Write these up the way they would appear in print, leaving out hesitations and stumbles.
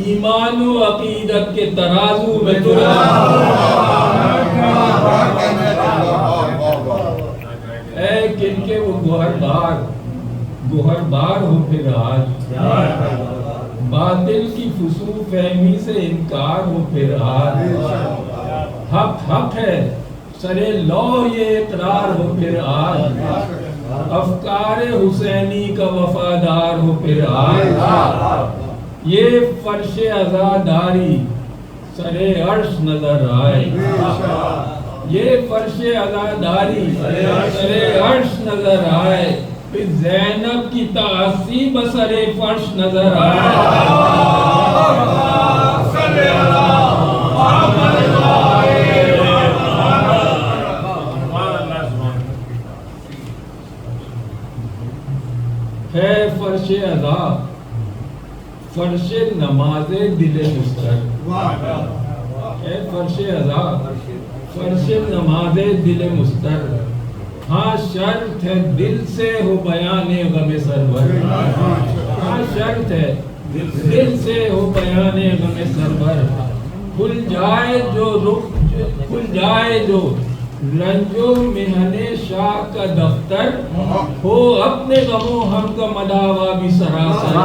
ایمان و عقیدت کے ترازو میں اے کن کے وہ گوہر بار ہو پھر آج، باطل کی فسوق فہمی سے انکار ہو پھر آج، حق حق ہے سرے لو یہ اقرار ہو پھر آج، افکار حسینی کا وفادار ہو پھر آج، یہ فرش عزاداری سرے عرش نظر آئے، یہ فرش عزاداری سرے عرش نظر آئے، پھر زینب کی تعصی بسر فرش نظر آئے۔ ہے فرش عزا فرش نماز دل مستر، ہے فرش عزا فرش نماز دل مستر، ہاں شرط ہے دل سے ہو بیان غم سرور، ہاں شرط ہے دل سے ہو بیان غم سرور، کھل جائے جو رخ کھل جائے جو رنجو محن شاہ کا دفتر، ہو اپنے غم و ہم کا مداوا بھی سراسر،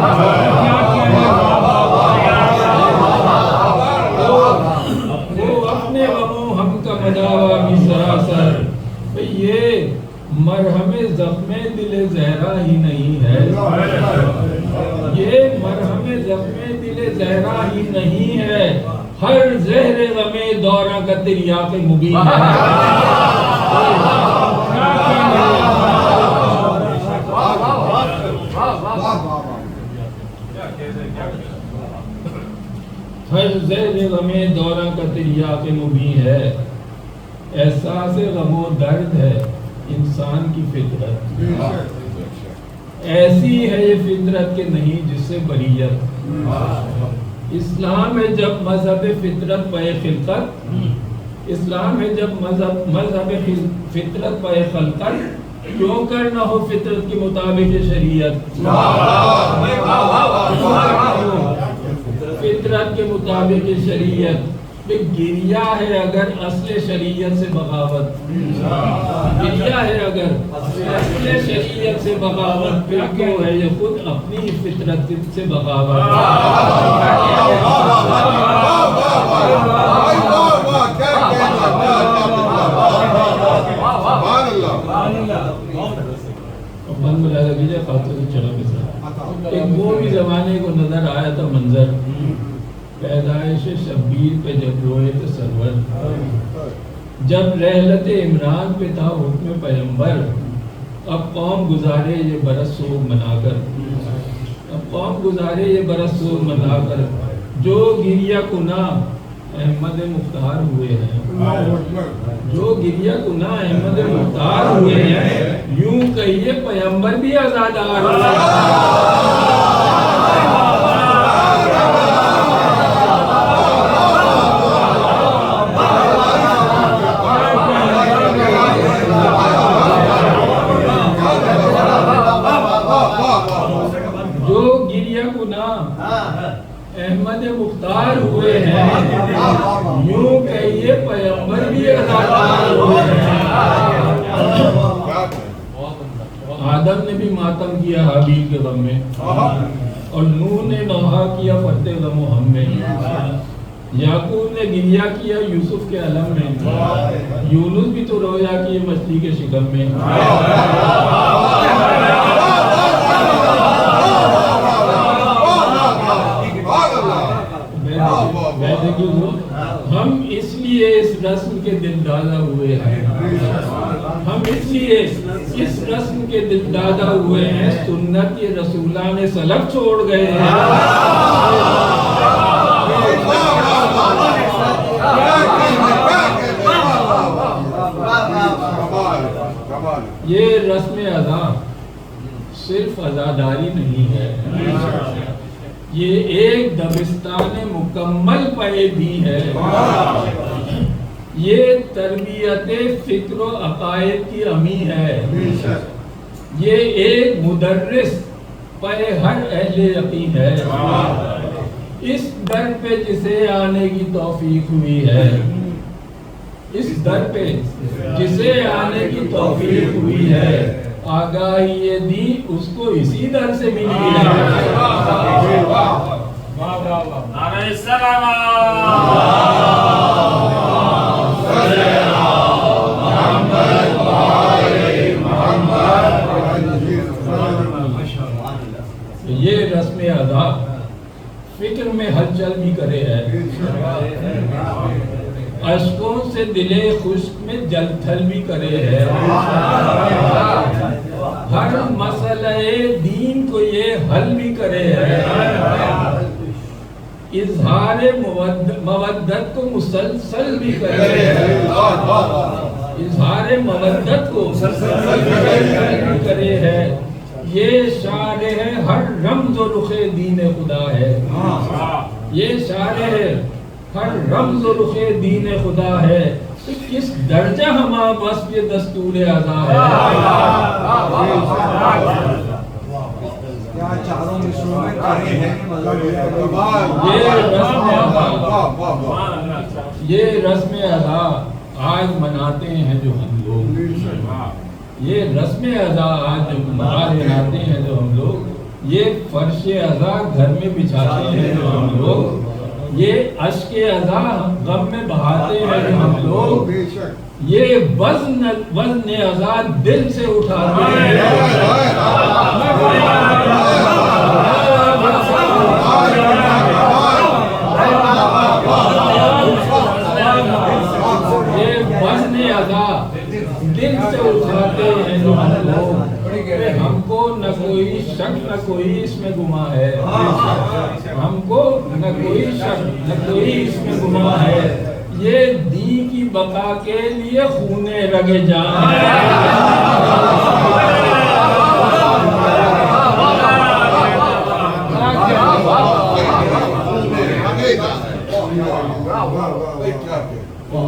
ہو اپنے غم و ہم کا مداوا بھی سراسر۔ یہ مرہم زخم دل زہرا ہی نہیں ہے، یہ مرہم زخم دل زہرا ہی نہیں ہے، ہر زہر غم دورہ کا تریاق مبین ہے۔ ہر زہر غم دورہ کا تریاق مبین ہے، احساس غم و درد ہے انسان کی فطرت، ایسی ہے یہ فطرت کہ نہیں جس سے بریت، اسلام ہے جب مذہب فطرت پہ خلقت، اسلام ہے جب مذہب فطرت پہ خلقت، کیوں کر نہ ہو فطرت کے مطابق شریعت، فطرت کے مطابق شریعت، گریا ہے اگر اصل شریعت سے بغاوت، گریا ہے اگر اصل شریعت سے بغاوت، پھر کیوں ہے یہ خود اپنی فطرت سے بغاوت۔ ایک وہ بھی زمانے کو نظر آیا تھا منظر، پیدائش شبیر پہ جب روئے تھے سرور، جب رحلت عمران پہ تھا حکم پیغمبر، اب قوم گزارے یہ برس سوگ منا کر، اب قوم گزارے یہ برس سوگ منا کر، جو گریہ کنا احمد مختار ہوئے ہیں، جو گریہ کنا احمد مختار ہوئے ہیں، یوں کہیے پیغمبر بھی آزادار ہوئے۔ احمد مختار ہوئے ہیں، یوں کہیے پیغمبر بھی آزادار ہوئے ہیں۔ آدم نے بھی ماتم کیا حابیل کے غم میں، اور نوح نے نوحہ کیا فتح غم و ہم میں، یعقوب نے گریہ کیا یوسف کے علم میں، یونس بھی تو رویا کیے مچھلی کے شکم میں۔ ہم اس لیے اس رسم کے دل دادا ہوئے ہیں، ہم اس لیے اس رسم کے دل دادا ہوئے ہیں، سنت یہ رسولان سلف چھوڑ گئے ہیں۔ یہ رسم عزا صرف عزاداری نہیں ہے، یہ ایک دبستان مکمل پائے بھی ہے، یہ تربیت فکر و عقائد کی امی ہے، یہ ایک مدرس پائے ہر اہل یقین ہے، اس در پہ جسے آنے کی توفیق ہوئی ہے، اس در پہ جسے آنے کی توفیق ہوئی ہے، آگاہی یہ دی اس کو اسی در سے ملی ہے۔ نعرہ السلام یہ رسم ادا فکر میں ہلچل بھی کرے ہے، اشکوں سے دل خشک میں جل تھل بھی کرے ہے، ہر مسئلہ دین کو یہ حل بھی کرے ہے، اظہار مودت کو مسلسل بھی کرے ہے، اظہار مودت کو مسلسل بھی کرے ہے، یہ شعر ہے ہر رمز و رخ دین خدا ہے، یہ شعر ہے ہر رمز و رخ دین خدا ہے، تو کس درجہ ہما بس یہ دستور اعضا ہے۔ چاروں مصروں میں کرے ہیں یہ رسم ادا آج مناتے ہیں جو ہم لوگ، یہ رسم ادا آج مناتے ہیں جو ہم لوگ، یہ فرش ادا گھر میں بچھاتے ہیں جو ہم لوگ، یہ اشک ادا غم میں بہاتے ہیں جو ہم لوگ، یہ وزن ادا دل سے اٹھاتے ہیں۔ یہ وزن ادا دل سے اٹھاتے ہیں جو ہم لوگ، ہم کو نہ کوئی شک نہ کوئی اس میں گما ہے، ہم کو نہ کوئی شک نہ کوئی اس میں گما ہے، یہ دین کی بقا کے لیے خون رگ جان ہے۔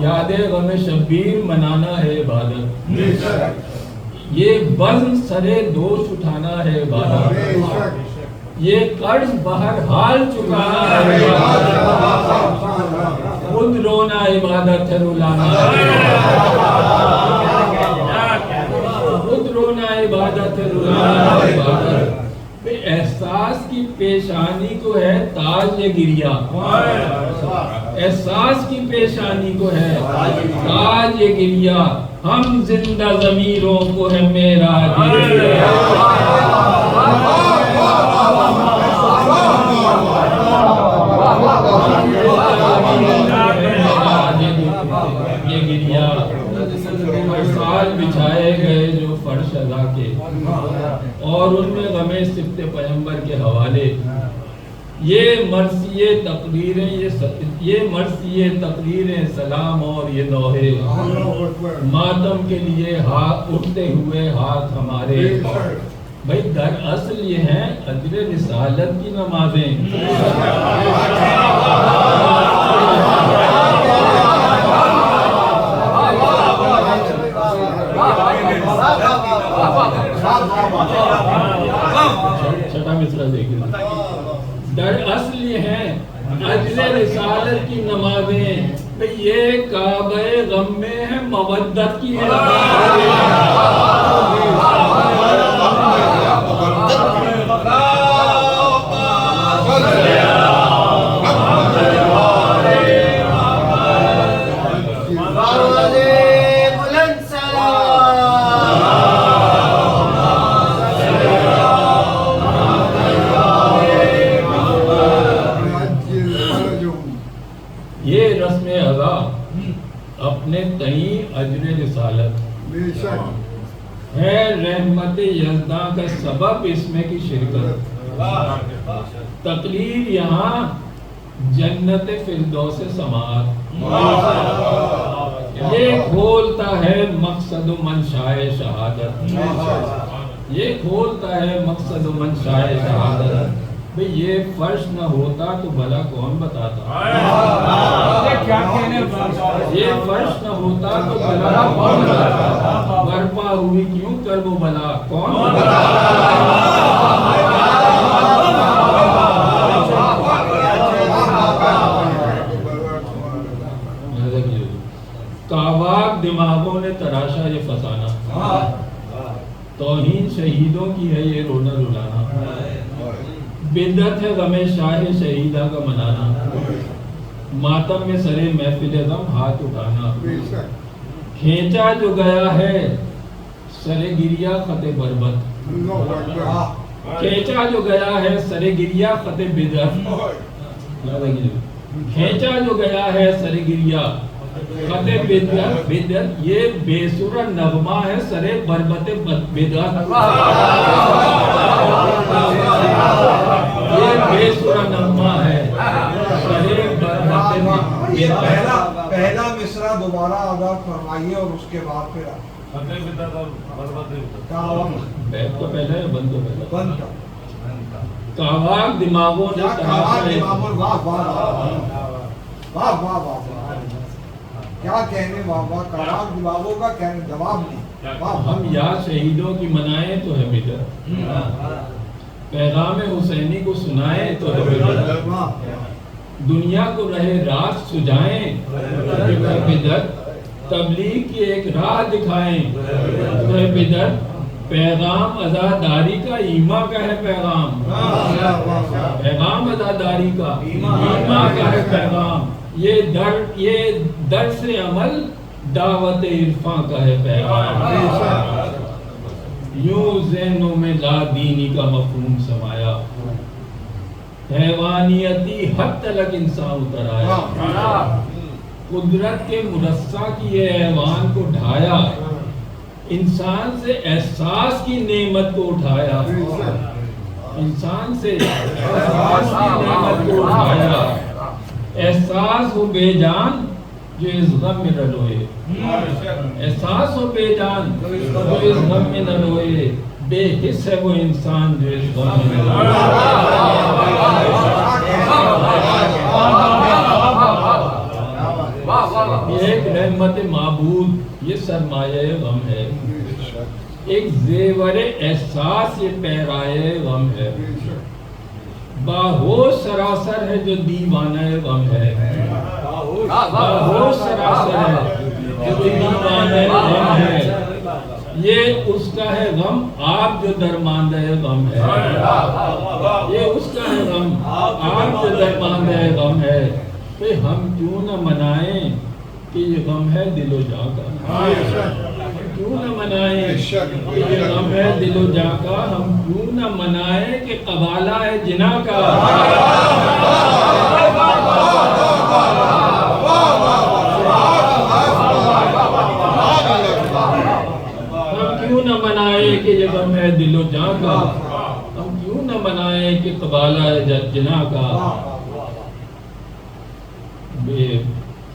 یاد غم شبیر منانا ہے عبادت، یہ بزم سرے دوش اٹھانا ہے عبادت، یہ قرض بہرحال چکانا ہے عبادت، خود رونا عبادت ہے رلانا ہے، خود رونا عبادت ہے رلانا ہے عبادت، احساس کی پیشانی کو ہے تاج یہ گریا، احساس کی پیشانی کو ہے تاج یہ گریا، ہم زندہ ضمیروں کو ہے میرا یہ گریا، سال بچھائے گئے جو فرش ادا کے، اور ان میں غم سبت پیغمبر کے حوالے، یہ مرثیے تقریریں سلام اور یہ دوہے ماتم کے لیے اٹھتے ہوئے ہاتھ ہمارے، بھائی در اصل یہ ہیں اجر رسالت کی نمازیں، چھٹا مصرع دیکھیں، در اصل یہ ہیں اجر رسالت کی نمازیں، یہ کعبہ غم میں ہے مودت کی یہ رسم ادا اپنے تئیں اجر رسالت ہے، رحمت یزداں کا سبب اس میں کی شرکت، تقریر یہاں جنت فردوس سماعت، یہ کھولتا ہے مقصد و منشائے شہادت، یہ کھولتا ہے مقصد و منشائے شہادت، بھئی یہ فرش نہ ہوتا تو بھلا کون بتاتا، یہ فرش نہ ہوتا تو بھلا کون بتاتا، برپا ہوئی کیوں کر وہ بلا کون بتاتا، تماشا یہ فسانہ، توہین شہیدوں کی ہے یہ رونا رلانا، بدعت ہے غم شاہ شہیدہ کا منانا، ماتم میں سرے محفل غم ہاتھ اٹھانا، کھینچا جو گیا ہے سرے گریا خط بربت، کھینچا جو گیا ہے سرے گریا خط بدعت، کھینچا جو گیا ہے سرے گریا خط بدعت، یہ بے سورہ نغمہ ہے سرے بربت بدعت، یہ بے سورہ نغمہ ہے سرے بربت بدعت۔ پہلا مصرع دوبارہ ادا فرمائیے اور اس کے بعد پھر بیت تو پہلے ہے، بند تو پہلے۔ بند کاواک دماغوں نے کیا کہنے بابا، کاواک دماغوں کا کہنے جواب نہیں۔ ہم یاد شہیدوں کی منائیں تو ہے بدعت، پیغام حسینی کو سنائیں تو ہے بدعت، دنیا کو رہے راست سجائیں تو ہے بدعت، تبلیغ کی ایک راہ دکھائیں تو ہے بدعت، پیغام عزاداری کا ایما کا ہے پیغام، پیغام عزاداری کا ایما کا ہے پیغام، یہ درس عمل دعوت عرفاں کا ہے پیغام، یوں ذہنوں میں لا دینی کا مفہوم سمایا، حیوانیتی حد تلک انسان اتر آیا، قدرت کے مرصع کی یہ ایوان کو ڈھایا، انسان سے احساس کی نعمت کو اٹھایا، انسان سے احساس کی نعمت کو اٹھایا، احساس ہو بے جان جو اس غم میں نہ روئے، احساس ہو بے جان جو اس غم میں نہ روئے، بے حس ہے وہ انسان جو اس غم میں نہ روئے۔ یہ ایک رحمت معبود، یہ سرمایہ غم ہے، ایک زیور احساس یہ پیرائے غم ہے، باہوش سراسر ہے جو دیوانہ غم ہے، باہوش سراسر ہے جو دیوانہ غم ہے، یہ اس کا ہے غم آپ جو درماندہ غم ہے، یہ اس کا ہے غم آپ جو درماندہ غم ہے، کہ ہم کیوں نہ منائیں کہ یہ غم ہے دل و جاں کا، کیوں نہ منائیں کہ یہ غم ہے دل و جاں کا، ہم کیوں نہ منائیں کہ قبالہ ہے جنا کا، ہم کیوں نہ منائیں کہ یہ غم ہے دل و جاں کا، ہم کیوں نہ منائیں کہ قبالہ ہے جنا کا، بے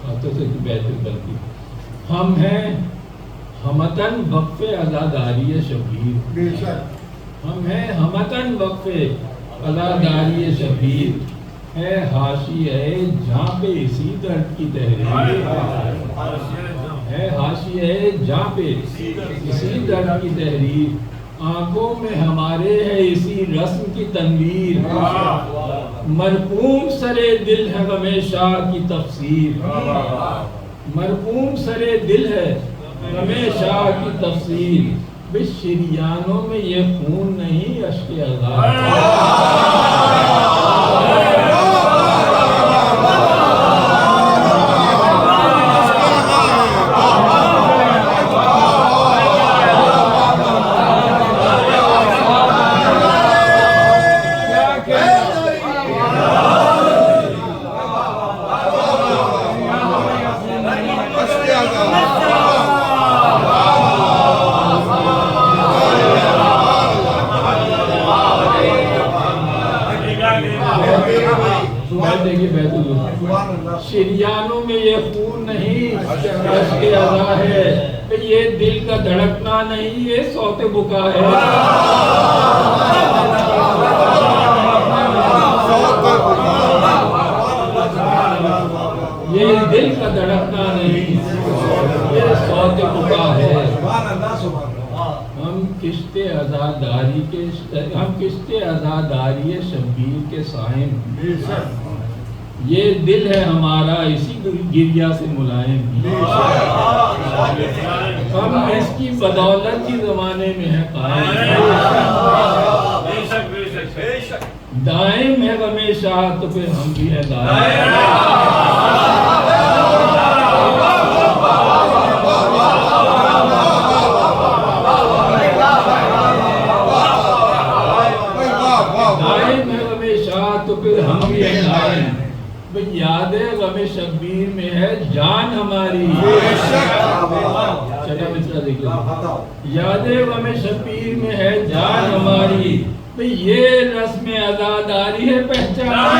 ہاتھوں سے بہتر بنتی، ہم ہیں ہمتن وقف عزاداری شبیر، ہم ہیں ہمتن وقف عزاداری شبیر، ہے حاشیہ جہاں پہ اسی درد کی تحریر، ہے حاشیہ جہاں پہ اسی درد کی تحریر، آنکھوں میں ہمارے ہے اسی رسم کی تنویر، مرقوم سرے دل ہے غم شاہ کی تفسیر، مرقوم سرے دل ہے غم شاہ کی تفسیر، بس شریانوں میں یہ خون نہیں اشک عذاب، شریانوں میں یہ خون نہیں اشک عزا ہے، یہ دل کا دھڑکنا نہیں یہ صوت بکا ہے، یہ دل کا دھڑکنا نہیں یہ صوت بکا ہے، ہم کشت عزاداری شبیر کے صائم، یہ دل ہے ہمارا اسی گریا سے ملائم، ہم اس کی بدولت کی زمانے میں ہے قائم، دائم ہے ہمیشہ تو پھر ہم بھی ہے دائم۔ دائم ہے ہمیشہ تو پھر ہم بھی ہے دائم، یاد غم شبیر میں ہے جان ہماری، چلا مصرع دیکھ لیں، یاد غم شبیر میں ہے جان ہماری، یہ رسم عزاداری ہے پہچان۔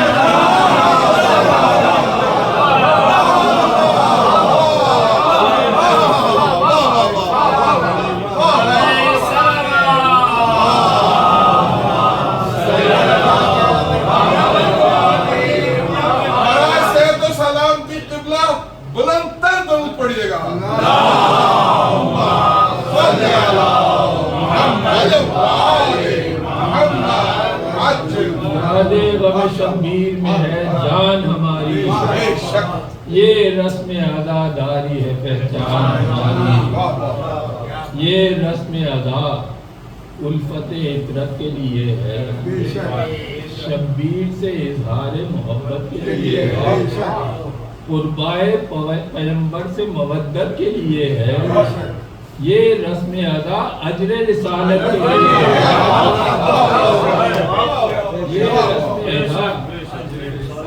غم شبیر میں ہے جان ہماری، یہ رسم عزاداری ہے پہچان ہماری، یہ رسم عزا الفت عطرت کے لیے ہے، شبیر سے اظہار محبت کے لیے ہے، قربائے پیغمبر سے مودت کے لیے ہے، یہ رسم عزا اجر رسالت کے لیے ہے،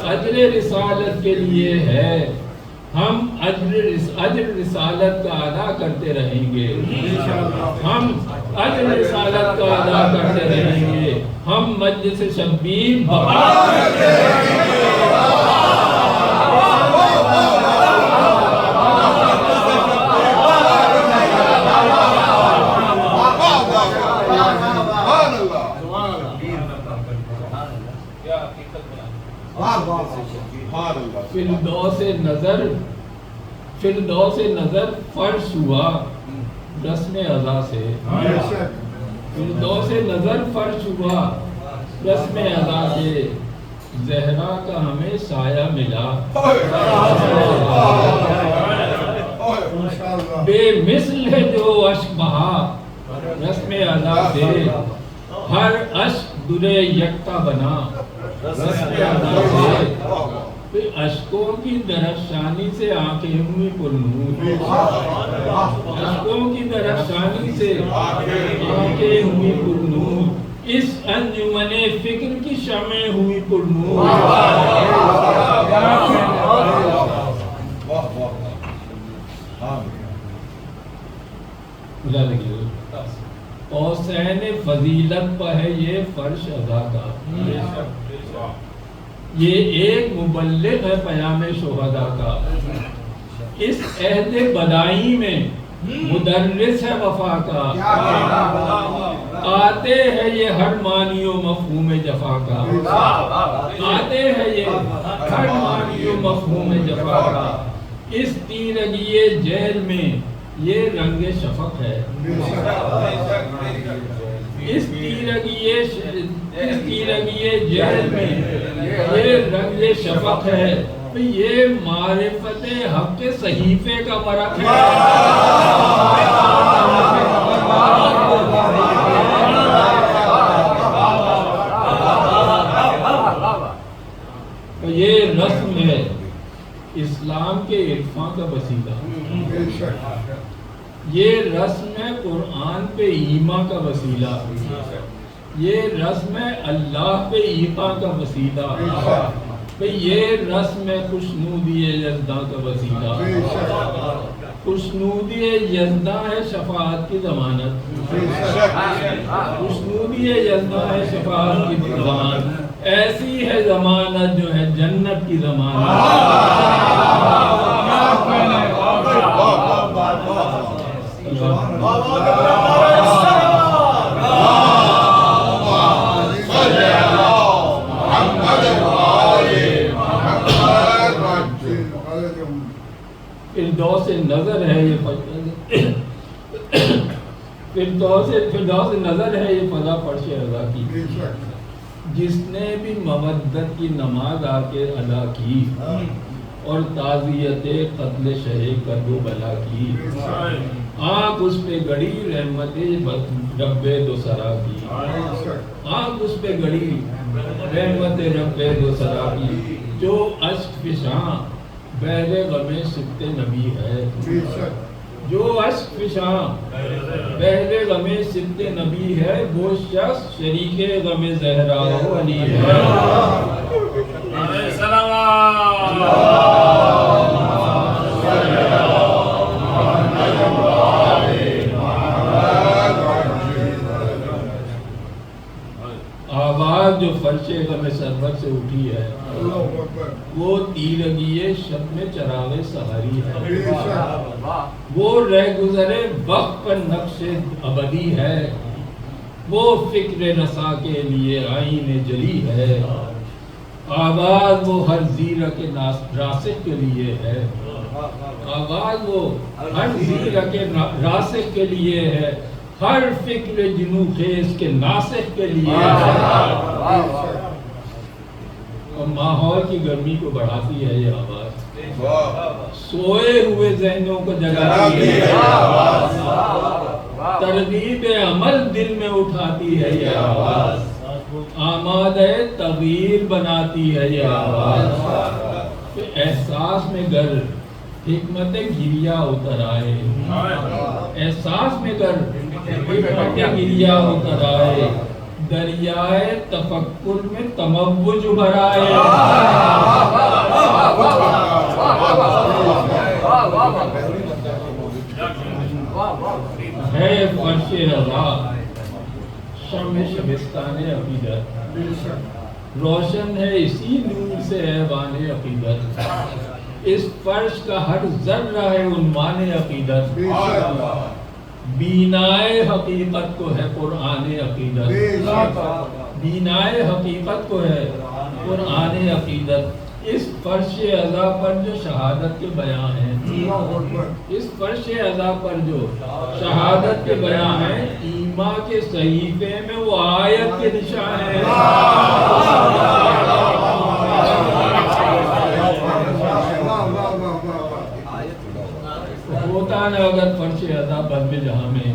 اجر رسالت کے لیے ہے، ہم اجر رسالت کا ادا کرتے رہیں گے، ہم اجر رسالت کا ادا کرتے رہیں گے، ہم مجلس شبیر بقا کرتے رہیں گے۔ فردوس نظر فرش ہوا رسم عزا سے، فردوس نظر فرش ہوا رسم عزا سے، زہرا کا ہمیں سایہ ملا، بے مثل ہے جو اشک بہا رسم عزا سے، ہر اشک در یکتا بنا رسم عزا سے، اشکوں کی درفشانی سے آنکھیں ہوئی پرنور، اشکوں کی درفشانی سے آنکھیں ہوئی پرنور، اس انجمن فکر کی شمعیں ہوئی پرنور۔ قوسین فضیلت پہ ہے یہ فرش عزا کا، یہ ایک مبلغ ہے پیام شہداء کا، اس عہد بدائی میں مدرس ہے وفا کا، آتے ہے یہ ہر معنی و مفہوم جفا کا، آتے ہے یہ ہر معنی و مفہوم جفا کا، اس تیرگی جیل میں یہ رنگ شفق ہے، اس تیرگی جیل میں یہ رنگ شفق ہے، یہ معرفت حق کے صحیفے کا ورق ہے، یہ رسم ہے اسلام کے عرفان کا وسیلہ، یہ رسم ہے قرآن پہ ایمان کا وسیلہ، یہ رسم ہے اللہ پہ ایمان کا وسیلہ، یہ رسم ہے خوشنودی یزداں کا وسیلہ، خوشنودی یزداں ہے شفاعت کی ضمانت، خوشنودی یزداں ہے شفاعت کی ضمانت، ایسی ہے ضمانت جو ہے جنت کی ضمانت۔ فردوس نظر ہے یہ فردوس نظر ہے یہ فضا فرش عزا کی، جس نے بھی مودت کی نماز آ کے ادا کی اور تعزیت قتل شہ کربلا کی، آنکھ اس پہ گڑی رحمت رب دو سرا کی، آنکھ اس پہ گڑی رحمت رب دو سرا کی، جو اشک فشاں بحر غم سبت نبی ہے، جو اشک فشاں بحر غم سبت نبی ہے، وہ شخص شریک غم زہرا و علی ہے۔ آواز جو فرش غم سرور سے اٹھی ہے وہ تیرگی شب میں چراغ سحری ہے، وہ رہ گزرے وقت پر نقش ابدی ہے، وہ فکر رسا کے لیے آئین جلی ہے، آواز وہ ہر زیرک راسک کے لیے ہے، آواز وہ ہر زیرک راسک کے لیے ہے، ہر فکر جنو خیز کے ناسخ کے لیے ہے، اور ماحول کی گرمی کو بڑھاتی ہے یہ آواز، سوئے ہوئے ذہنوں کو جگاتی ہے یہ آواز، ترغیب عمل دل میں اٹھاتی ہے یہ آواز، آمادہ تغییر بناتی ہے یہ آواز، احساس میں گر حکمت گریا اتر آئے، احساس میں گر حکمت گریا اتر آئے، دریائے تفکر میں تموج ابھر آئے، ہے فرش رضا شمع شبستان عقیدت، روشن ہے اسی نور سے ایوان عقیدت، اس فرش کا ہر ذرہ ہے عنوان عقیدت، بینائے حقیقت کو ہے قرآن عقیدت، بینائے حقیقت کو ہے قرآن عقیدت، اس فرش عزا پر جو شہادت کے بیان ہیں، اس فرش عزا پر جو شہادت کے بیان ہیں، ایمان کے صحیفے میں وہ آیت کے نشان ہیں، ہوتا نہ اگر فرش عزا بزم جہاں میں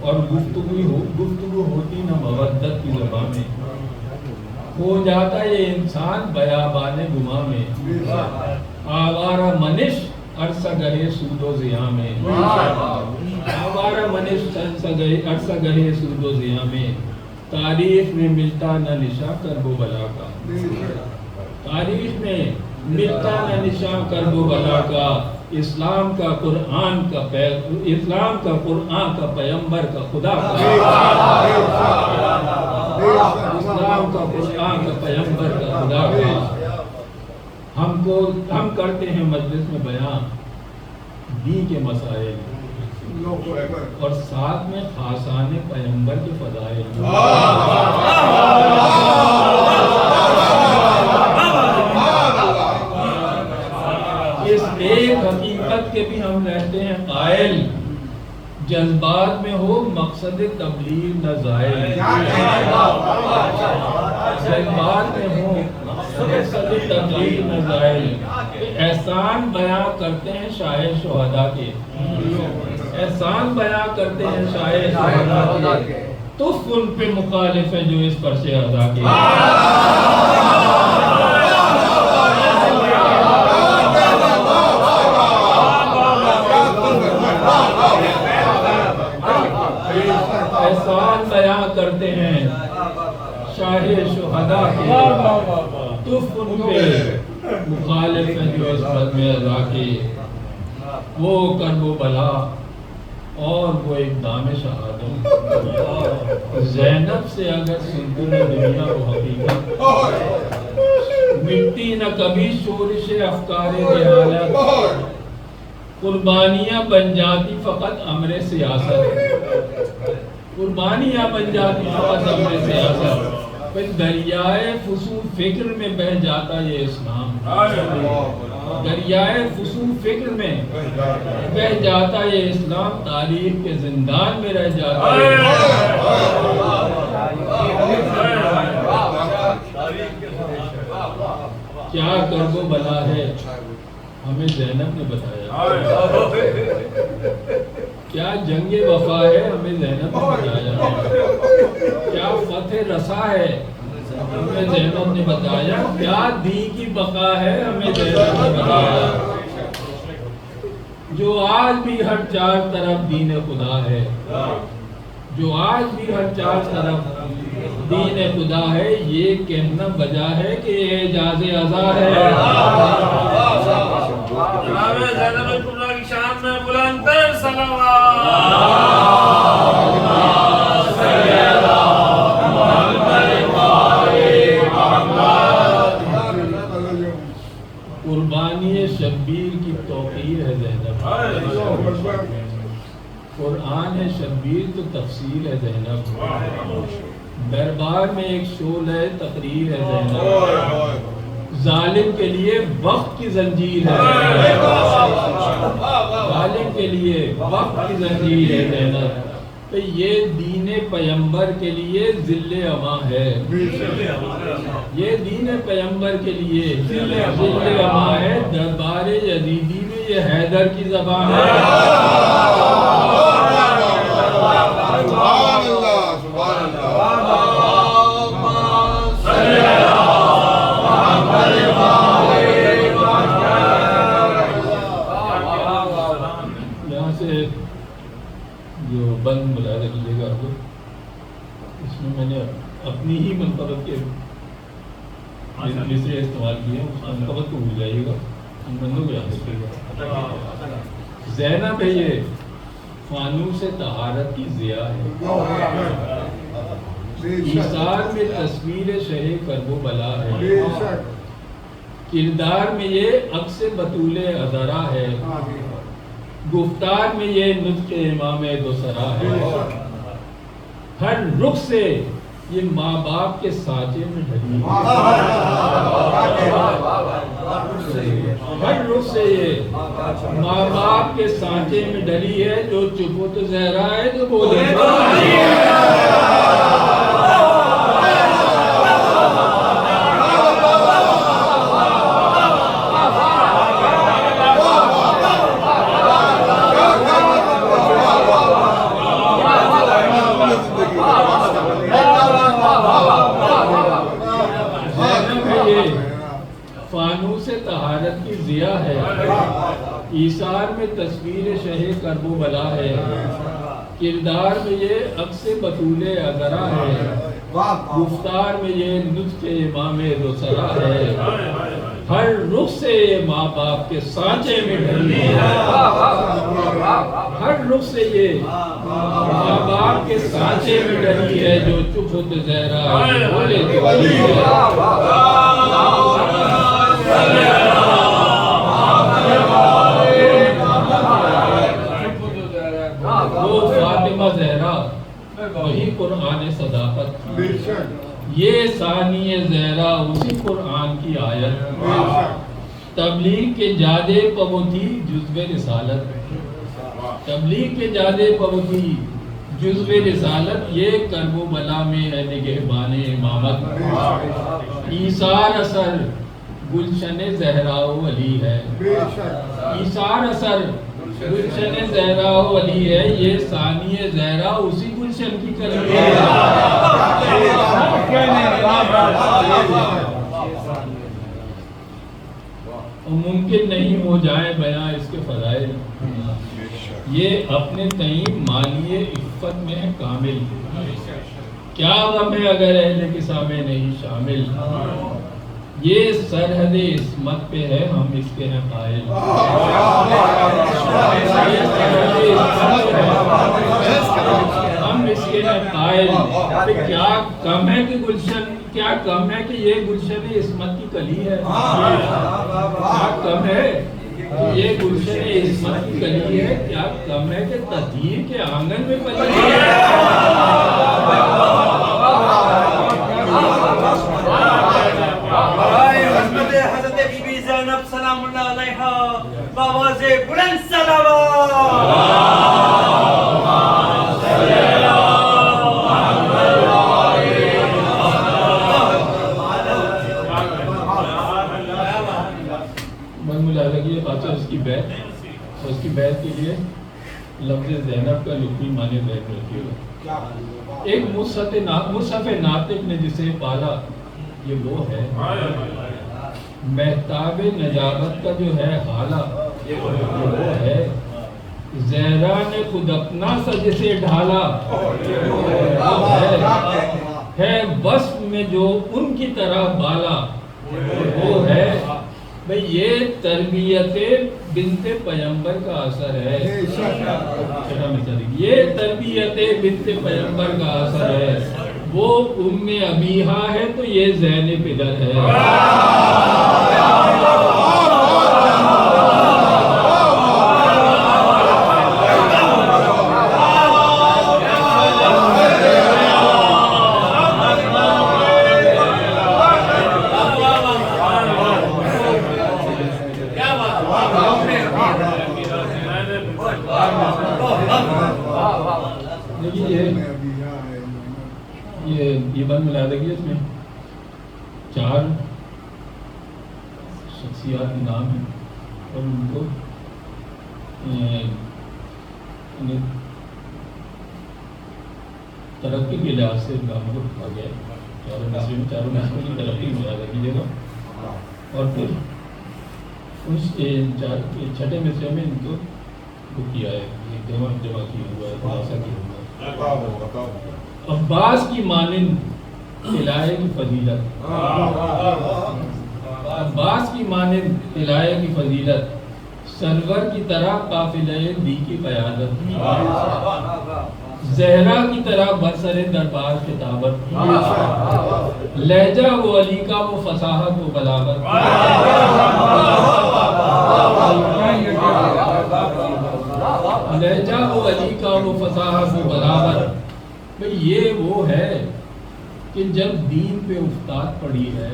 اور گفتگو ہوتی نہ مودت کی زبان میں، ہو جاتا یہ انسان بیابان گما میں، آوارہ منش عرصہ گہے سود و زیاں میں، آوارہ منش عرصہ گہے سود و زیاں میں، تاریخ میں ملتا نہ نشاں کرب و بلا کا، تاریخ میں ملتا نہ نشاں کرب و بلا کا، اسلام کا قرآن کا اسلام کا قرآن کا پیغمبر کا خدا کا، اسلام کا قرآن کا پیغمبر کا خدا کا، ہم کرتے ہیں مجلس میں بیان دین کے مسائل اور ساتھ میں خاصان پیغمبر کے فضائل، اس ایک حقیقت کے بھی ہم رہتے ہیں قائل، جذبات میں ہو مقصد تبلیغ نہ زائل، جذبات میں ہو مقصد تبلیغ نہ زائل، احسان بیان کرتے ہیں شاعر شہداء کے، احسان بیان کرتے ہیں شاعر شہداء کے، تو ان پہ مخالف ہے جو اس فرش عزا کے، احسان بیان کرتے ہیں شاہر شہداء کے، تو ان پہ مخالف ہیں جو اس بزم عزا کے، وہ کرب و بلا اور وہ اقدام شہادت، زینب سے اگر سنتن دنیا و حقیقت، مٹی نہ کبھی شورش افکار جہالت، قربانیاں بن جاتی فقط امر سیاست، قربانیاں بن جاتی فقط امر سیاست، پھر دریائے فسوق فکر میں بہ جاتا یہ اسلام، دریائے فسوق فکر میں بہ جاتا یہ اسلام، تاریخ کے زندان میں رہ جاتا ہے، کیا کرب و بلا ہے ہمیں زینب نے بتایا، کیا جنگ وفا ہے ہمیں زینب نے بتایا، کیا فتح رسا ہے ہمیں زینب نے بتایا، کیا دی کی بقا ہے ہمیں زینب نے بتایا، جو آج بھی ہر چار طرف دین خدا ہے، جو آج بھی ہر چار طرف دین خدا ہے، یہ کہنا بجا ہے کہ اعجاز ازا ہے۔ جناب زینب کبریٰ کی شان میں بلند ترین صلوات۔ قربانی شبیر کی توقیر ہے زینب، قرآن ہے شبیر تو تفسیر ہے زینب، دربار میں ایک شعلہ تقریر ہے زینب، ظالم کے لیے وقت کی زنجیر ہے، ظالم کے لیے وقت کی زنجیر ہے زینب، تو یہ دین پیمبر کے لیے ذل اما ہے، یہ دین پیمبر کے لیے ذل اما ہے، دربار یزیدی میں یہ حیدر کی زبان ہے۔ سبحان اللہ، سبحان اللہ۔ یہاں سے جو بند ملاحظہ کیجیے گا آپ کو، اس میں میں نے اپنی ہی منقبت کے مصرے استعمال کیے ہیں، اس منقبت کو بھول جائیے گا، ان بندوں کو یاد رکھیے گا۔ زینب ہے یہ فانوس طہارت کی ضیاء ہے، ایثار میں تصویر شہ کرب و بلا ہے، کردار میں یہ عکس بطول عذرا ہے، گفتار میں یہ نطق امام دوسرا ہے، ہر رخ سے یہ ماں باپ کے سانچے میں ڈھلی ہے، ہر رخ سے یہ ماں باپ کے سانچے میں ڈلی ہے، جو چپ ہو تو زہرا ہے، جو بولے تو علی ہے۔ فانوس طہارت کی ضیاء ہے، ایثار میں تصویر شہ کرب و بلا ہے، کردار میں یہ عکس بطول عذرا ہے، گفتار میں یہ نطق امام دوسرا ہے، ہر رخ سے یہ ماں باپ کے سانچے میں ڈلی ہے، ہر رخ سے یہ ماں باپ کے سانچے میں ڈلی ہے، جو چپ ہو تو زہرا ہے، بولے تو علی ہے۔ وہ فاطمہ زہرا وہی قرآن صداقت، یہ ثانی زہرا اسی قرآن کی آیت، تبلیغ کے جادے پو تھی جزو رسالت، تبلیغ کے جادے پو تھی جزو رسالت، یہ کرب و بلا میں ہے نگہبان امامت، ایثار اثر گلشن زہرا و علی ہے، ایثار اثر گلشن زہرا و علی ہے، یہ ثانی زہرا اسی گلشن کی کلی ہے۔ ممکن نہیں ہو جائے بیاں اس کے فضائل، یہ اپنے تئیں مالی عفت میں ہے کامل، کیا غم ہے اگر اہل قصہ میں نہیں شامل، یہ سرحد عصمت پہ ہے ہم اس کے ہیں قائل، ہم اس کے ہیں قائل، کیا کم ہے کہ گلشن، کیا کم ہے کہ یہ گلشن عصمت کی کلی ہے، کیا کم ہے کہ یہ گلشن عصمت کی کلی ہے، کیا کم ہے کہ تطہیر کے آنگن میں پلی ہے۔ حضرت بی بی زینب سلام اللہ علیہا بآواز بلند صلوات۔ من ملا لگی خاصا اس کی بیعت، اور اس کی بیعت کے لیے لفظ زینب کا لقوی معنی ذہن میں رکھیے گا۔ ایک مصحف ناطق نے جسے پالا یہ وہ ہے، مہتاب نجابت کا جو ہے حالہ یہ وہ ہے، زہرا نے خود اپنا سا جسے ڈھالا ہے، وصف میں جو ان کی طرح بالا وہ ہے۔ بھئی یہ تربیت بنت پیغمبر کا اثر ہے، یہ تربیت بنت پیغمبر کا اثر ہے، وہ ام ابیہا ہے تو یہ زینب ادھر ہے۔ یہ بند ملا دیں گے، اس میں 4 شخصیات کے نام ہیں اور ان کو ترقی کے لحاظ سے ناموں کو رکھا گیا ہے، چاروں نسلوں کی ترقی میں یاد رکھیے گا، اور پھر اس چھٹے مصرے میں ان کو کیا ہے، جمع کیا ہوا ہے، خلاصہ کیا ہوا ہے۔ عباس کی مانند الہے کی فضیلت، عباس کی مانند الہے کی فضیلت، سرور کی طرح قافلہ دی کی قیادت، زہرا کی طرح برسر دربار خطابت، لہجہ و علی کا وہ فصاحت و بلاغت، لہجہ و علی کا وہ فصاحت و بلاغت۔ یہ وہ ہے کہ جب دین پہ افتاد پڑی ہے،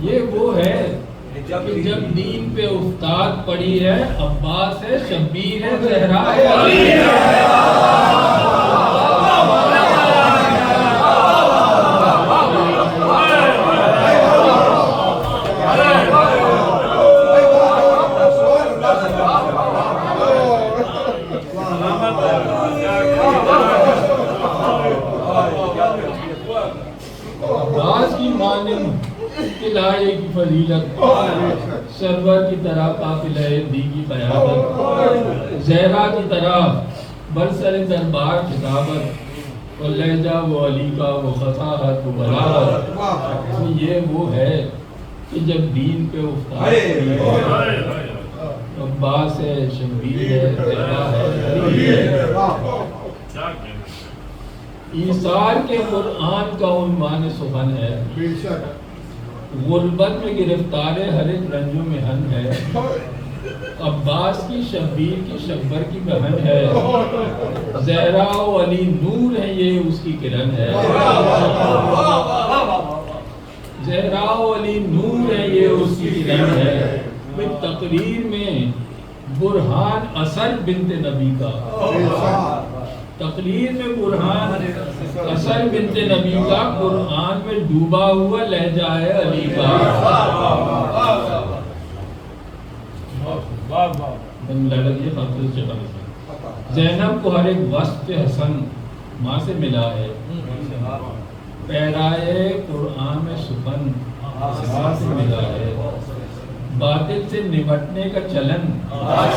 یہ وہ ہے کہ جب دین پہ افتاد پڑی ہے، عباس ہے، شبیر ہے، زہرا ہے، علی ہے۔ عباس کی مانند الہے کی فضیلت، سرور کی طرح قافلہ دی کی قیادت، زہرا کی طرح برسر دربار خطابت، اور لہجہ و علی کا وہ فصاحت و بلاغت۔ یہ وہ ہے کہ جب دین پہ افتاد پڑی ہے، عباس ہے، شبیر ہے، زہرا ہے، علی ہے۔ ایثار کے قرآن کا عنوان سخن ہے، غربت میں گرفتار ہر ایک رنجوں میں ہن ہے، عباس کی شبیر کی شبر کی بہن ہے، زہرا و علی نور ہے یہ اس کی کرن ہے، زہرا و علی نور ہے یہ اس کی کرن ہے۔ تقریر میں برہان اثر بنت نبی کا، تقریر میں برہان اثر بنت نبی کا، قرآن میں ڈوبا ہوا لہجہ ہے علی کا۔ زینب کو ہر ایک وصف حسن ماں سے ملا ہے، پیرائے قرآن میں سخن ماں سے ملا ہے، باطل سے نمٹنے کا چلن ماں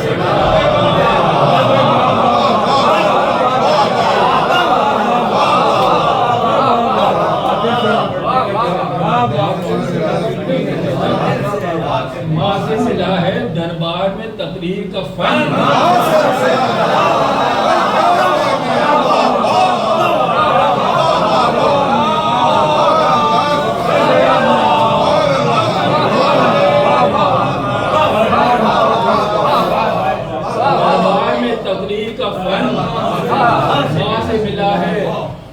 سے ملا ہے، دربار میں تقریر کا فن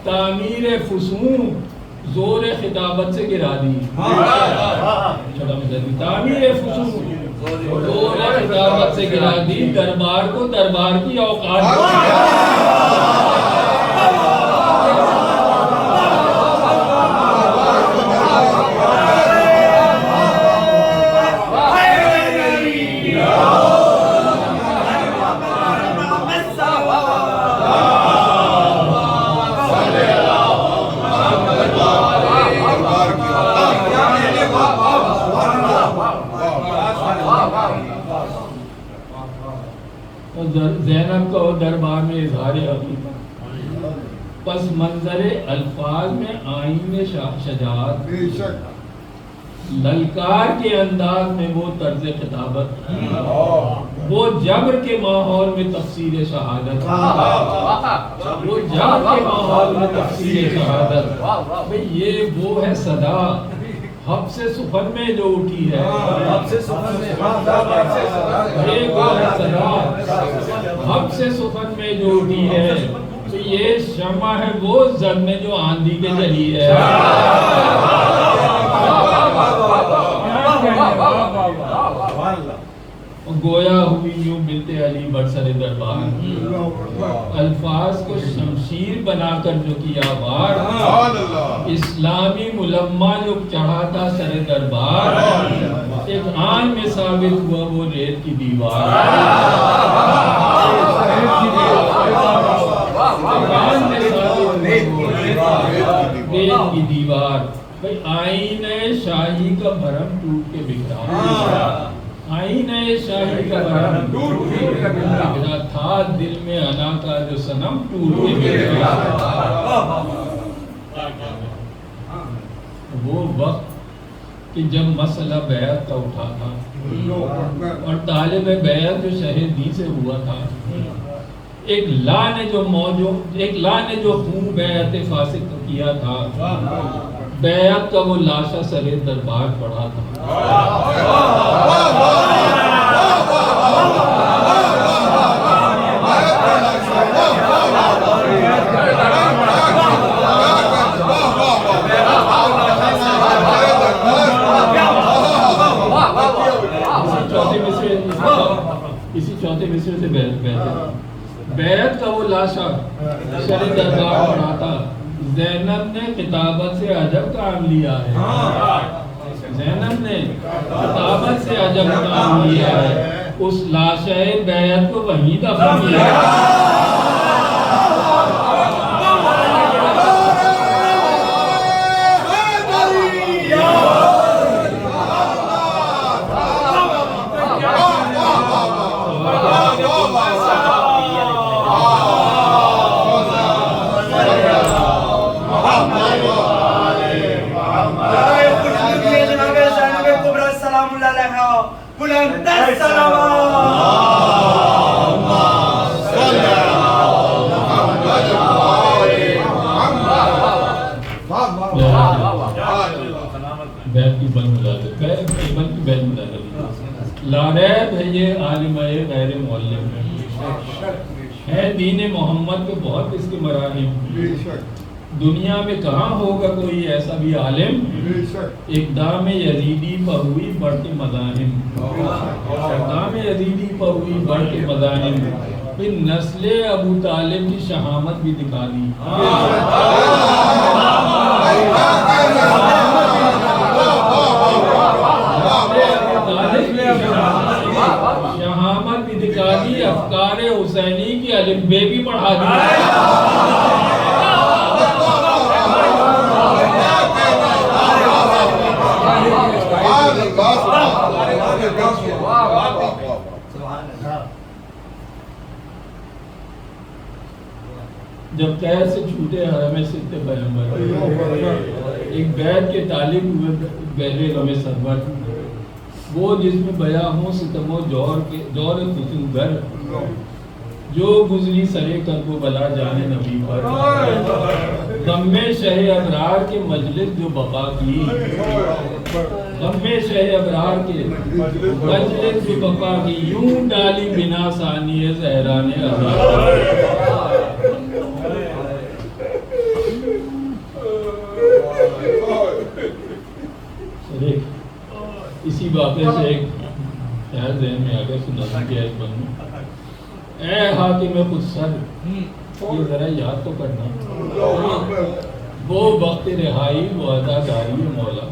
تعمیر فسون زور خطابت سے گرا دی، تعمیر فسون زور خطابت سے گرا دی، دربار کو دربار کی اوقات اور زینب کا دربار میں اظہار حقیقت، پس منظر الفاظ میں آئین شجاعت، بے شک للکار کے انداز میں وہ طرز خطابت، وہ جبر کے ماحول میں تفسیر شہادت، وہ جبر کے ماحول میں تفسیر شہادت، بھئی یہ وہ ہے صدا حب سے سخن میں جو اٹھی ہے، حب سے سخن میں، یہ وہ ہے صدا حب سے سخن میں جو اٹھی ہے، تو یہ شمع ہے وہ زد میں جو آندھی کے جلی ہے۔ گویا ہوئی یوں بنت علی برسر دربار، الفاظ کو شمشیر بنا کر جو کیا وار، اسلامی ملمہ جو چڑھا تھا سر دربار، ایک آن میں ثابت ہوا وہ ریت کی دیوار، ریت کی دیوار، بھئی آئین شاہی کا بھرم ٹوٹ کے بکھرا، آئین شاہی کا بھرم ٹوٹ کے بکھرا تھا، دل میں انا کا جو صنم ٹوٹ کے بکھرا۔ وہ وقت کہ جب مسئلہ بیعت کا اٹھا تھا اور طالب بیعت جو شہر دی سے ہوا تھا، ایک لا نے جو خون بیعت فاسق کو کیا تھا، بیعت کا وہ لاشا سر دربار پڑا تھا۔ اسی چوتھے مصرے سے بیعت کا وہ لاشا سر دربار پڑا تھا، زینب نے خطابت سے عجب کام لیا ہے، زینب نے خطابت سے عجب کام لیا ہے، اس لاشہ بیعت کو وہیں دفن کیا ہے۔ لاریب ہے یہ عالم غیر معلم ہے، دین محمد کے بہت اس کے مراحل، دنیا میں کہاں ہوگا کوئی ایسا بھی عالم، اقدام یزیدی پر ہوئی بڑھ کے مذاہب، اقدام یزیدی پر ہوئی بڑھ کے مذاہب، پھر نسل ابو طالب کی شہامت بھی دکھا دی، شہامت بھی دکھا دی، افکار حسینی کی الف بے بھی پڑھا دی۔ جب قید سے چھوٹے حرم ست پیغمبر، ایک بیت کے طالب ہوئے گہرے غم سرور، وہ جس میں بیاں ہوں ستم و جور خصوص گر، جو گزری سرے کرب و بلا جانے نبی پر، غم شہ ابرار کے مجلس جو بقا کی، غم شہ ابرار کے مجلس جو بقا کی، یوں ڈالی بنا ثانی زہرا نے عذاب۔ اسی واقعے سے ایک خیال ذہن میں آگے سنانا کہ ایک بنوں، اے حاکم خود سر، یہ ذرا یاد تو کرنا، وہ وقت رہائی وہ اداکاری مولا،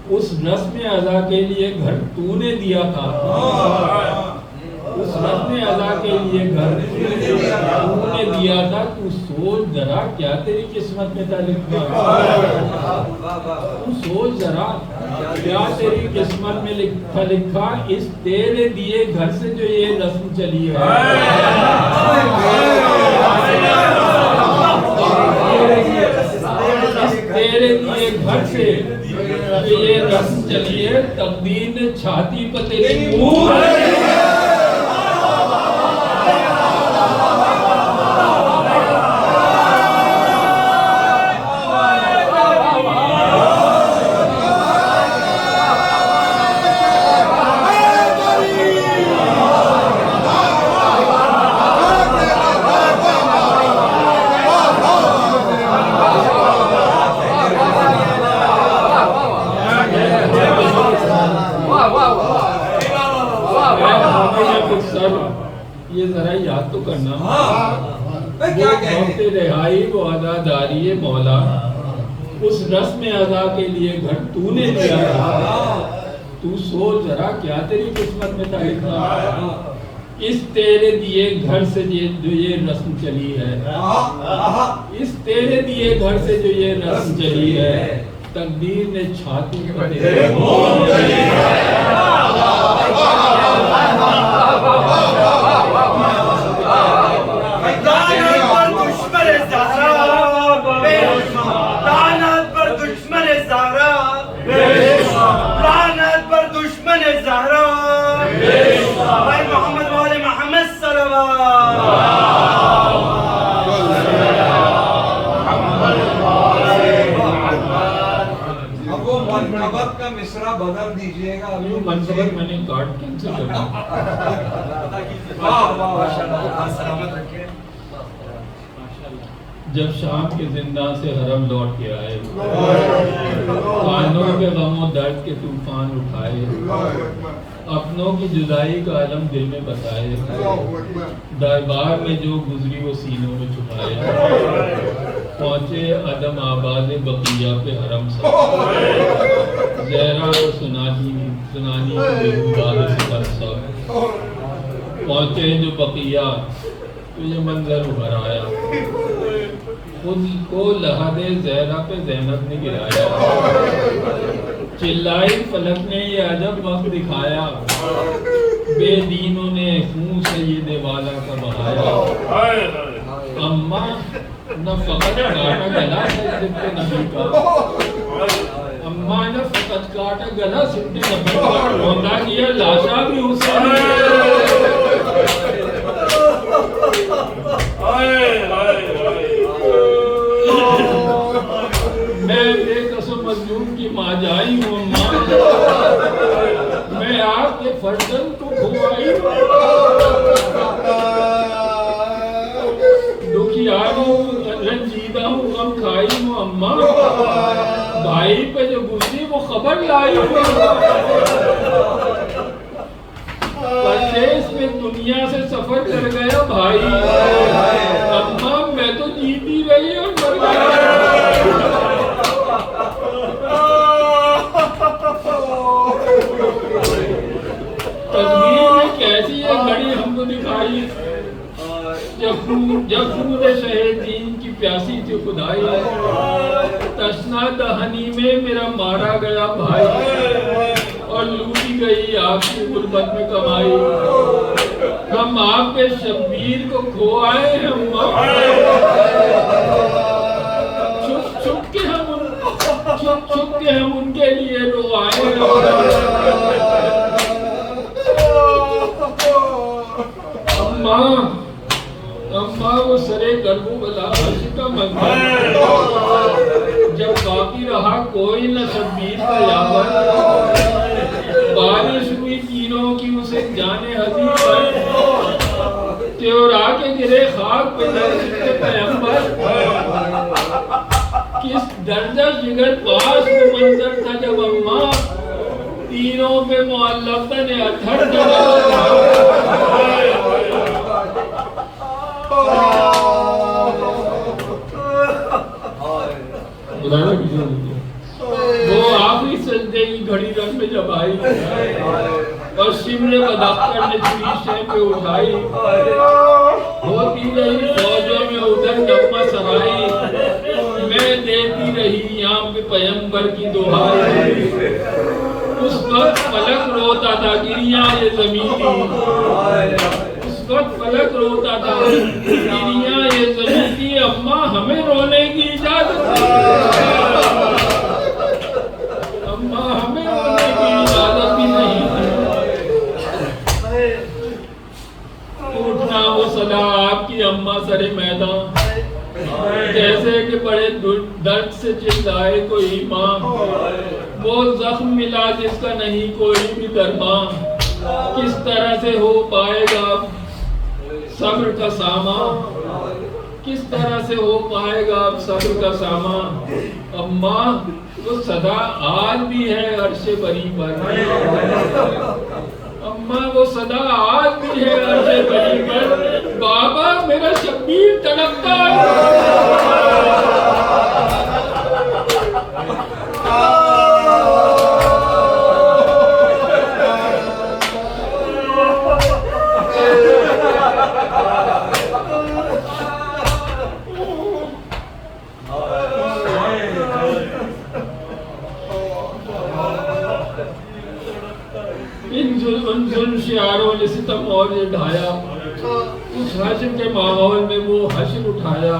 اس نظم ادا کے لیے گھر تو نے دیا تھا، اس نظم ادا کے لیے گھر تو نے دیا تھا، تو سوچ ذرا کیا تیری قسمت میں تھا لکھا، تو سوچ ذرا کیا تیری قسمت میں لکھا اس تیرے دیے گھر سے جو یہ رسم چلی ہے، تیرے دیے گھر سے جو یہ رسم چلی ہے، تقدیر نے چھاتی پر تیری منہ یہ ذرا یاد تو کرنا، وہ وقت رہائی وہ عزاداری مولا، اس رسم عزا کے لیے گھر تو نے دیا تھا، تو سوچ ذرا کیا تیری قسمت میں تھا لکھا، اس تیرے دیے گھر سے جو یہ رسم چلی ہے، اس تیرے دیے گھر سے جو یہ رسم چلی ہے، تقدیر نے چھاتی پر تیرے منہ چلی ہے۔ منقبت کا مصرع بدل دیجئے گا، ابھی منقبت میں نے کارڈ کینسل کرنا۔ جب شام کے زندان سے حرم لوٹ کے آئے، خانوں کے غم و درد کے طوفان اٹھائے، اپنوں کی جدائی کا علم دل میں بتائے، دربار میں جو گزری وہ سینوں میں چھپائے، پہنچے عدم آباد بقیہ پہ حرم سے، زہرا کو سنانی بےہودہ ستر سب، پہنچے جو بقیہ تو یہ منظر ابھر آیا، خود کو لحد زہرا پہ زینب نے گرایا، چلائی فلک نے یہ عجب وقت دکھایا، بے دینوں نے خون سید والا کا بہایا، اماں نہ فقط کاٹا گلا سبت نبی کا، اماں نے فقط کاٹا گلا سبت نبی کا، روندہ کیا لاشا بھی حسین، میں بے قسم مظلوم کی ماں جائی ہوں اماں، میں آپ کے فرزند کو کھوائی دکھیاری ہوں، رنجیدہ ہوں، غم کھائی ہوں اماں، بھائی پہ جو گزری وہ خبر لائی ہوں، پردیس میں دنیا سے سفر کر گیا بھائی، اماں میں تو جیتی رہی اور مر گیا، تقدیر نے کیسی یہ گھڑی ہم کو دکھائی، جب خون شہید دین کی پیاسی تھی خدائی، تشنا دہنی میں میرا مارا گیا بھائی، اور لوٹی گئی آپ کی غربت میں کمائی، ہم آپ کے شبیر کو کھو آئے ہیں اماں، چھپ کے ہم ان کے لیے رو آئے ہیں اماں، وہ سرے کربو بلا عرش کا منظر، جب باقی رہا کوئی نہ شبیر کا یاور، بارش ہوئی تینوں کی اسے جانے حدیث پر، تیورا کے گرے خاک پہ درد پیغمبر، کس درجہ جگر پاس وہ منظر تھا جب اماں تینوں پہ معلق نے اتھر وہ آخری سجدے کی گھڑی رنگ میں جب آئی، اور شمر بدختر نے چریشے پہ اٹھائی، ہوتی رہی فوجوں میں ادھر نغمہ سرائی، میں دیتی رہی یہاں پہ پیغمبر کی دعائی. اس وقت فلک روتا تھا گریا یہ زمین تھی. اس وقت فلک روتا تھا گریا یہ زمین تھی. اماں ہمیں رونے کی اجازت اماں ہمیں رونے کی اجازت بھی نہیں. اٹھنا وہ صدا آپ کی اماں سر میدان جیسے کہ بڑے درد سے چلائے کوئی ماں. وہ زخم ملا جس کا نہیں کوئی بھی درمان. کس طرح سے ہو پائے گا صبر کا سامان. کس طرح سے ہو پائے گا اب صبر کا سامان. اماں وہ صدا آج بھی ہے عرش بری پر. اماں وہ صدا آج بھی ہے عرش بری پر. بابا میرا شبیر تڑپتا ہے. ان ظلم شعاروں نے ستم اور یہ ڈھایا. اس حشر کے ماحول میں وہ حشر اٹھایا.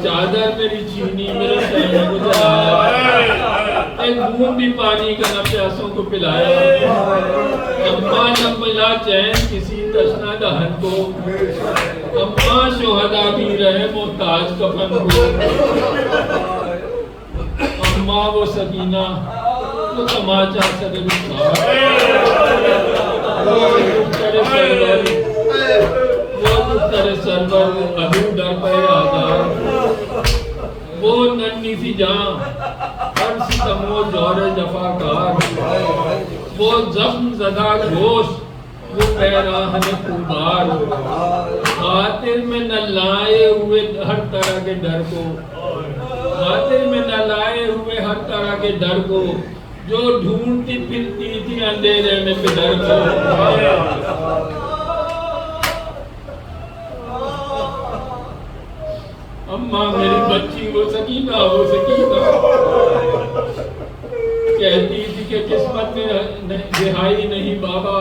چادر میری چینی میرے چین کو جلایا. ایک بوند بھی پانی کا نہ پیاسوں کو پلایا. اماں نہ ملا چین کسی تشنہ دہن کو. اماں شہدا بھی رہے محتاج کفن کو. اماں وہ سکینہ وہ تماچا صدر سرور ابو در پہ آدار. وہ ننھی سی جان ہر ستم و جور جفاکار. وہ زخم زدہ گوشت وہ پیراہن خوبار. خاطر میں نہ لائے ہوئے ہر طرح کے ڈر کو. خاطر میں نہ لائے ہوئے ہر طرح کے ڈر کو. جو ڈھونڈتی پھرتی تھی اندھیرے میں پدر کو. اماں میری بچی وہ سکینہ کہتی تھی کہ قسمت میں رہائی نہیں بابا.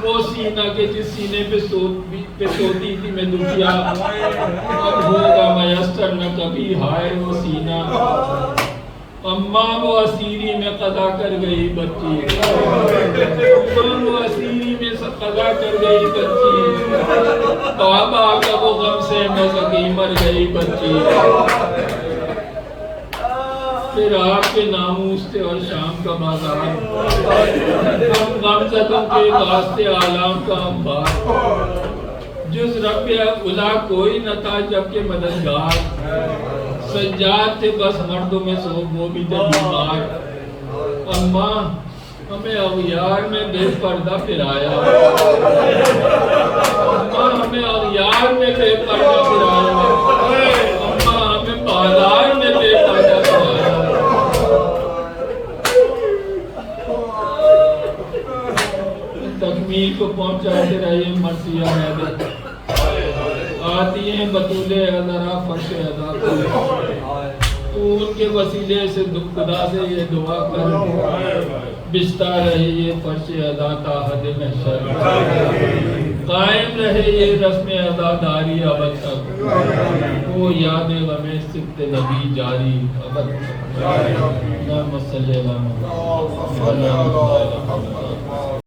وہ سینہ کے جس سینے پہ سوتی تھی میں دکھیا. اب ہوگا میسر نہ کبھی ہائے وہ سینہ. اماں وہ اسیری میں قضا کر گئی بچی. اماں وہ اسیری میں قضا کر گئی بچی. بابا کا وہ غم سے میں سکی مر گئی بچی. پھر آپ کے ناموس سے اور شام کا بازار. ہم غمزدوں کے واسطے عالم کا انبار. جز رب الا کوئی نہ تھا جبکہ مددگار. سجاد تھے بس مردوں میں سو وہ بھی جب بیمار. اماں ہمیں اغیار میں بے پردہ پھرایا. اماں ہمیں اغیار میں بے پردہ پھرایا. اماں ہمیں بازار میں بے پردہ پھرایا. تکمیل کو پہنچاتے رہیے مرثیہ حیدر. آتی ہیں بطولِ ذرا فرش ادا کو. تو ان کے وسیلے سے خدا سے یہ دعا کر بچتا رہے یہ فرش ادا تا حد محشر. قائم رہے یہ رسم عزاداری ابد تک. وہ یاد غم سبت نبی جاری ابد تک. اللہم صلی علی محمد.